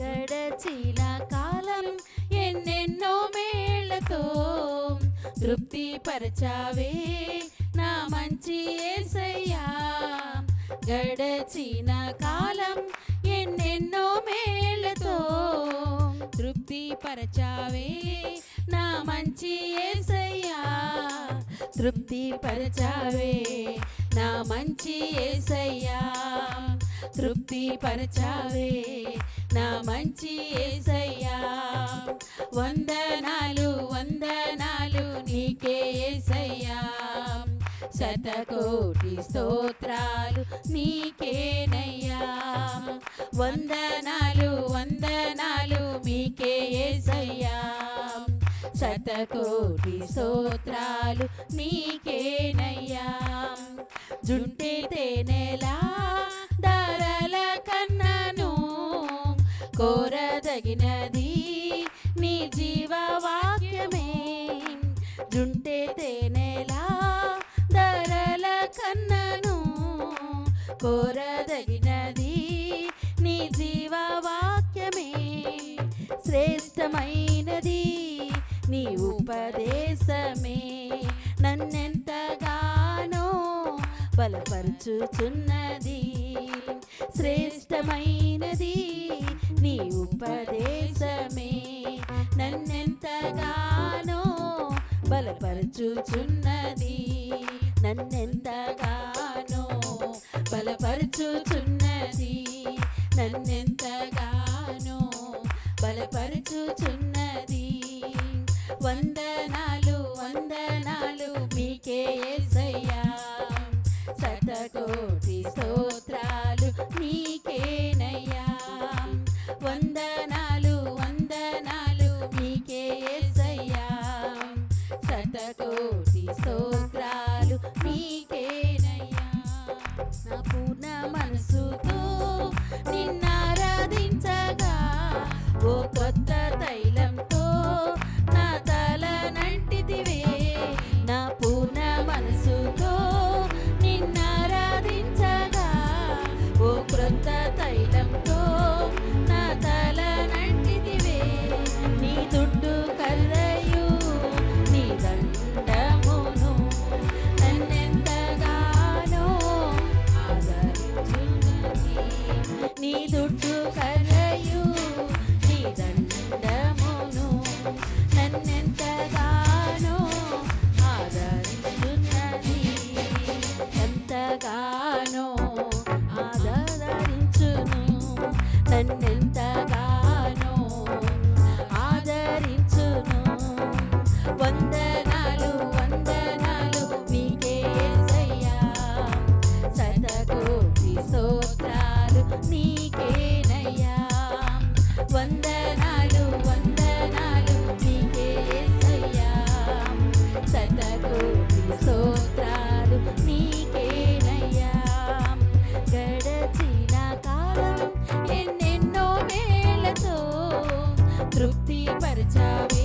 గడచిన కాలం ఎన్నెన్నో మేళ్లతో తృప్తి పరచావే నా మంచి యేసయ్యా. గడచిన కాలం ఎన్నెన్నో మేళ్లతో తృప్తి పరచావే నా మంచి యేసయ్యా. తృప్తి పరచావే నా మంచి యేసయ్యా. తృప్తి పరచావే నా మంచి యేసయ్యా. వందనాలు వందనాలు నీకే యేసయ్యా. శతకోటి స్తోత్రాలు నీకేనయ్యా. వందనాలు వందనాలు మీకే యేసయ్యా. శతకోటి స్తోత్రాలు నీకేనయ్యా. జుంటే తేనెలా ధారల కన్నను కోరదగినది నీ జీవవాక్యమే. జుంటే తేనెలా ధారల కన్నను కోరదగినది నీ జీవవాక్యమే. శ్రేష్టమైనది నీ ఉపదేశమే నన్నెంతగానో బలపరుచుచున్నది. శ్రేష్టమైనది నీ ఉపదేశమే నన్నెంతగానో బలపరుచుచున్నది. నన్నెంతగానో బలపరుచుచున్నది. నన్నెంతగానో బలపరుచుచున్నది. వందనాలు వందనాలు మీకే యేసయ్యా. శతకోటి స్తోత్రాలు నీకేనయ్యా. వందనాలు వందనాలు మీకే యేసయ్యా. శతకోటి స్తోత్రాలు నీకేనయ్యా. నా పూర్ణ మనసుతో నిన్నారాధించగా ఓ కొత్త తైలంతో నా తలనంటితివే. నా పూర్ణ మనసుతో నిన్నారాధించగా ఓ క్రొత్త తైలంతో నా తలనంటితివే. నీ దుడ్డు కర్రయు నీ దండమును నన్నెంతగానో ఆదరించున్నది. నీ దుడ్డు కర్రయు నీ దండమును నన్నెంతగానో ఆదరించున్నది. ఎంతగానో ఆదరించును నన్నెంతగానో ఆదరించును. వందనాలు వందనాలు మీకే యేసయ్యా. శతకోటి స్తోత్రాలు నీకేనయ్యా. వందనాలు వందనాలు మీకే యేసయ్యా. శతకోటి స్తోత్రాలు నీకేనయ్యా. గడచిన కాలం ఎన్నెన్నో మేళ్లతో తృప్తి పరచావే